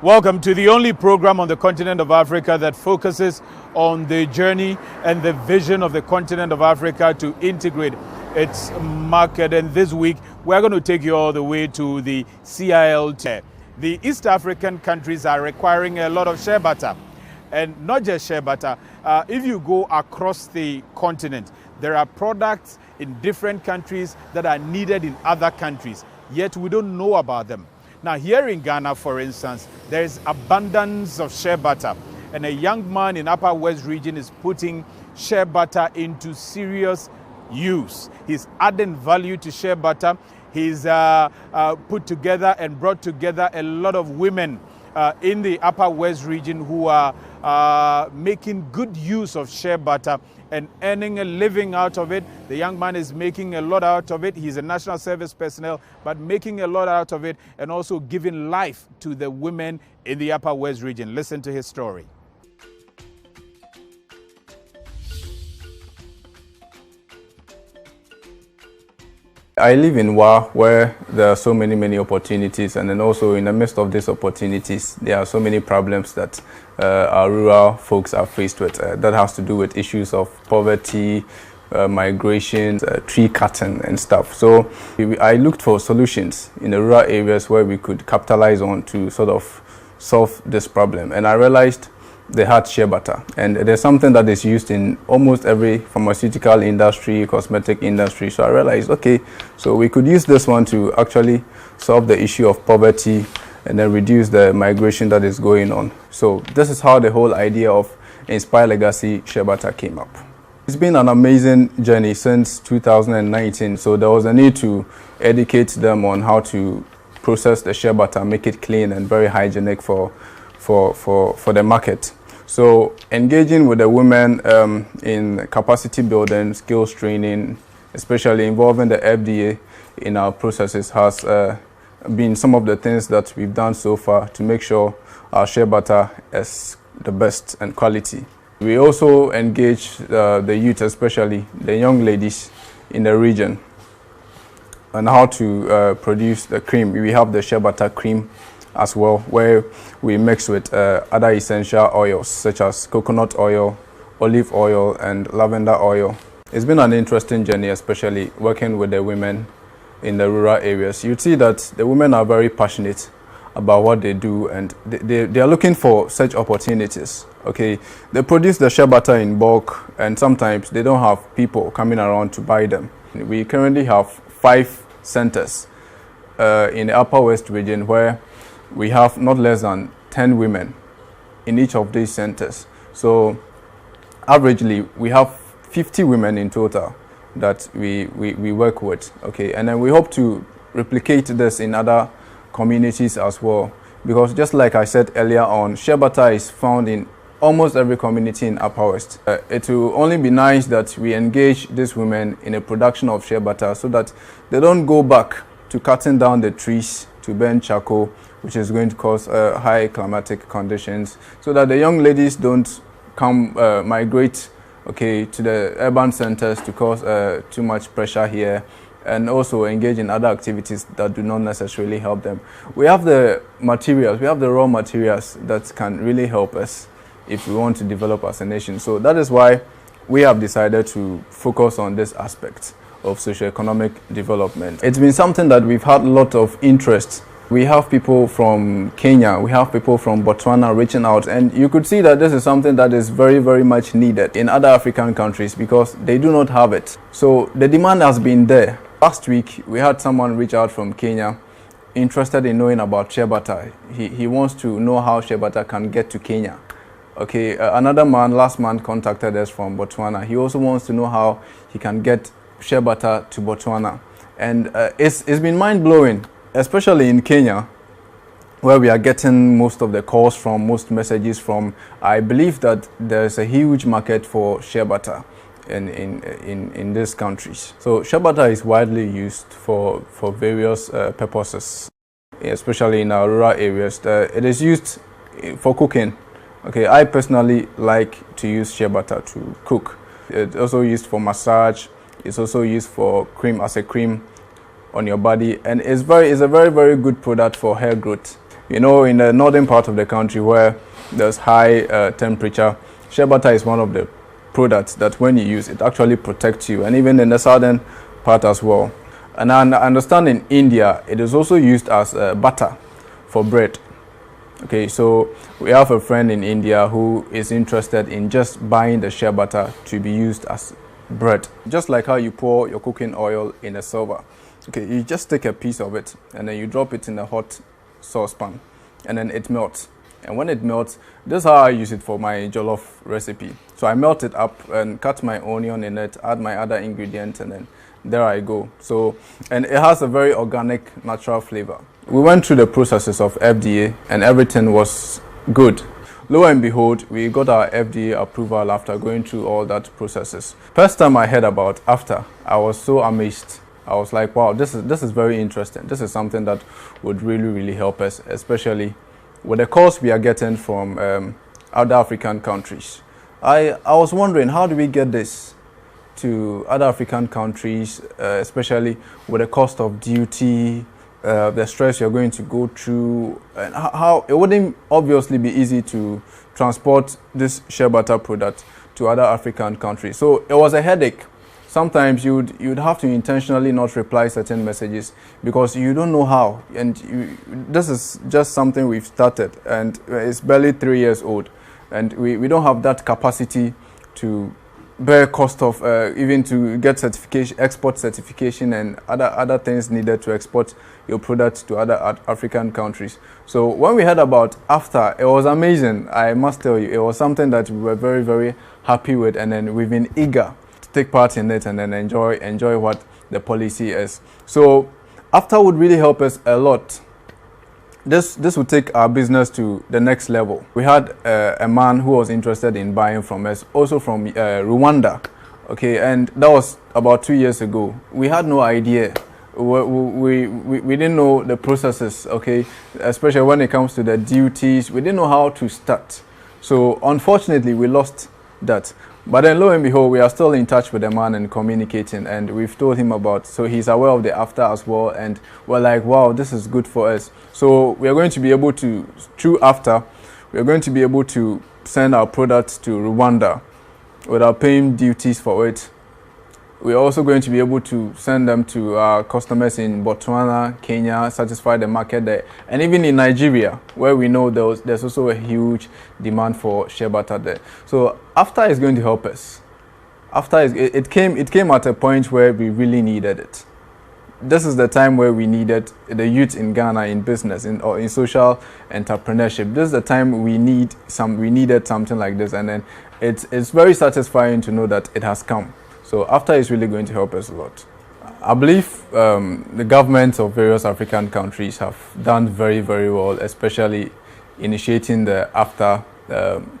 Welcome to the only program on the continent of Africa that focuses on the journey and the vision of the continent of Africa to integrate its market. And this week, we're going to take you all the way to the CILT. The East African countries are requiring a lot of shea butter. And not just shea butter, if you go across the continent, there are products in different countries that are needed in other countries, yet we don't know about them. Now, here in Ghana, for instance, there is abundance of shea butter, and a young man in Upper West region is putting shea butter into serious use. He's adding value to shea butter. He's put together and brought together a lot of women in the Upper West region who are making good use of shea butter and earning a living out of it. The young man is making a lot out of it. He's a national service personnel, but making a lot out of it and also giving life to the women in the Upper West region. Listen to his story. I live in Wa, where there are so many opportunities, and then also in the midst of these opportunities, there are so many problems that our rural folks are faced with. That has to do with issues of poverty, migration, tree cutting and stuff. So I looked for solutions in the rural areas where we could capitalize on to sort of solve this problem. And I realized they had shea butter, and there's something that is used in almost every pharmaceutical industry, cosmetic industry. So I realized, okay, so we could use this one to actually solve the issue of poverty and then reduce the migration that is going on. So this is how the whole idea of Inspire Legacy Shea Butter came up. It's been an amazing journey since 2019. So there was a need to educate them on how to process the shea butter, make it clean and very hygienic for the market. So engaging with the women in capacity building, skills training, especially involving the FDA in our processes has been some of the things that we've done so far to make sure our shea butter is the best and quality. We also engage the youth, especially the young ladies in the region, on how to produce the cream. We have the shea butter cream as well, where we mix with other essential oils such as coconut oil, olive oil and lavender oil. It's been an interesting journey, especially working with the women in the rural areas. You'd see that the women are very passionate about what they do, and they are looking for such opportunities. Okay, they produce the shea butter in bulk, and sometimes they don't have people coming around to buy them. We currently have 5 centers in the Upper West region where we have not less than 10 women in each of these centers. So averagely, we have 50 women in total that we work with. Okay, and then we hope to replicate this in other communities as well, because just like I said earlier on, shea butter is found in almost every community in Upper West. It will only be nice that we engage these women in a production of shea butter so that they don't go back to cutting down the trees to burn charcoal, which is going to cause high climatic conditions, so that the young ladies don't migrate to the urban centers to cause too much pressure here, and also engage in other activities that do not necessarily help them. We have the materials, we have the raw materials that can really help us if we want to develop as a nation. So that is why we have decided to focus on this aspect of socioeconomic development. It's been something that we've had a lot of interest. We have people from Kenya, we have people from Botswana reaching out, and you could see that this is something that is very much needed in other African countries because they do not have it. So the demand has been there. Last week, we had someone reach out from Kenya interested in knowing about shea butter. He wants to know how shea butter can get to Kenya. Okay, another man last month contacted us from Botswana. He also wants to know how he can get shea butter to Botswana. And it's been mind-blowing, especially in Kenya, where we are getting most of the calls from, most messages from. I believe that there's a huge market for shea butter in these countries. So shea butter is widely used for various purposes, especially in our rural areas. It is used for cooking. Okay, I personally like to use shea butter to cook. It's also used for massage. It's also used for cream, as a cream on your body, and it's a very good product for hair growth. You know, in the northern part of the country where there's high temperature, shea butter is one of the products that when you use it actually protects you, and even in the southern part as well. And I understand in India it is also used as butter for bread. Okay, so we have a friend in India who is interested in just buying the shea butter to be used as bread. Just like how you pour your cooking oil in a silver. Okay, you just take a piece of it and then you drop it in a hot saucepan and then it melts. And when it melts, this is how I use it for my jollof recipe. So I melt it up and cut my onion in it, add my other ingredients, and then there I go. So, and it has a very organic, natural flavor. We went through the processes of FDA and everything was good. Lo and behold, we got our FDA approval after going through all that processes. First time I heard about after, I was so amazed. I was like, wow, this is very interesting. This is something that would really help us, especially with the calls we are getting from other African countries. I was wondering, how do we get this to other African countries, especially with the cost of duty, the stress you're going to go through, and how it wouldn't obviously be easy to transport this shea butter product to other African countries. So it was a headache. Sometimes you'd have to intentionally not reply certain messages because you don't know how. And this is just something we've started, and it's barely 3 years old, and we don't have that capacity to bear cost of even to get certification, export certification, and other things needed to export your products to other African countries. So when we heard about after, it was amazing. I must tell you, it was something that we were very happy with, and then we've been eager to take part in it and then enjoy what the policy is. So after would really help us a lot. This would take our business to the next level. We had a man who was interested in buying from us, also from Rwanda. Okay, and that was about 2 years ago. We had no idea. We didn't know the processes, okay, especially when it comes to the duties. We didn't know how to start. So unfortunately, we lost that. But then lo and behold, we are still in touch with the man and communicating, and we've told him about, so he's aware of the after as well, and we're like, wow, this is good for us. So we are going to be able to, through after, we are going to be able to send our products to Rwanda without paying duties for it. We're also going to be able to send them to our customers in Botswana, Kenya, satisfy the market there, and even in Nigeria, where we know there's also a huge demand for shea butter there. So after is going to help us. After it came at a point where we really needed it. This is the time where we needed the youth in Ghana in business or in social entrepreneurship. This is the time we needed something like this, and then it's very satisfying to know that it has come. So after is really going to help us a lot. I believe the governments of various African countries have done very well, especially initiating the after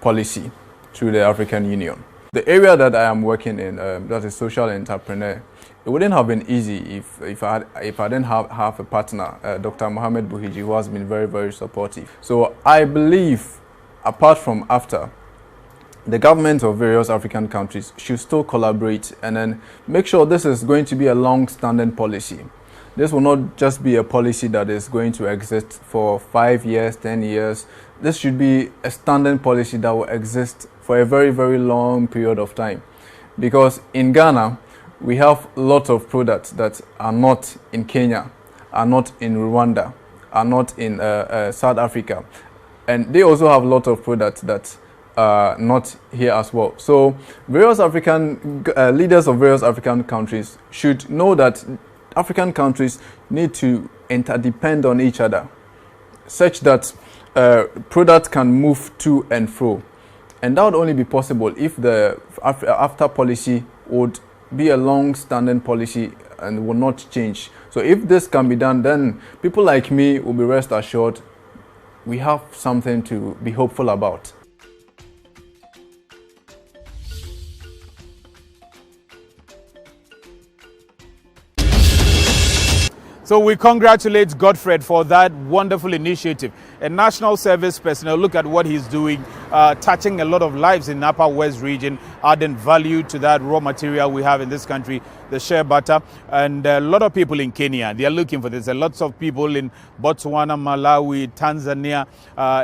policy through the African Union. The area that I am working in, that is social entrepreneur, it wouldn't have been easy if I didn't have a partner, Dr. Mohamed Buhiji, who has been very supportive. So I believe, apart from after, the governments of various African countries should still collaborate and then make sure this is going to be a long-standing policy. This will not just be a policy that is going to exist for 5 years, 10 years. This should be a standing policy that will exist for a very long period of time. Because in Ghana, we have lots of products that are not in Kenya, are not in Rwanda, are not in South Africa. And they also have a lot of products that not here as well. So various African leaders of various African countries should know that African countries need to interdepend on each other such that products can move to and fro. And that would only be possible if the after policy would be a long-standing policy and will not change. So if this can be done, then people like me will be rest assured we have something to be hopeful about. So we congratulate Godfred for that wonderful initiative. a national service personnel. Look at what he's doing, touching a lot of lives in Upper West region, adding value to that raw material we have in this country, the shea butter. And a lot of people in Kenya, they are looking for this. There are lots of people in Botswana, Malawi, Tanzania,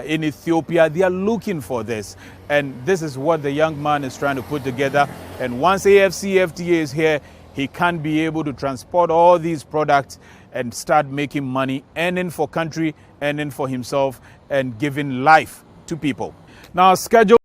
in Ethiopia, they are looking for this. And this is what the young man is trying to put together. And once AFCFTA is here, he can be able to transport all these products and start making money, earning for country, earning for himself, and giving life to people. Now, schedule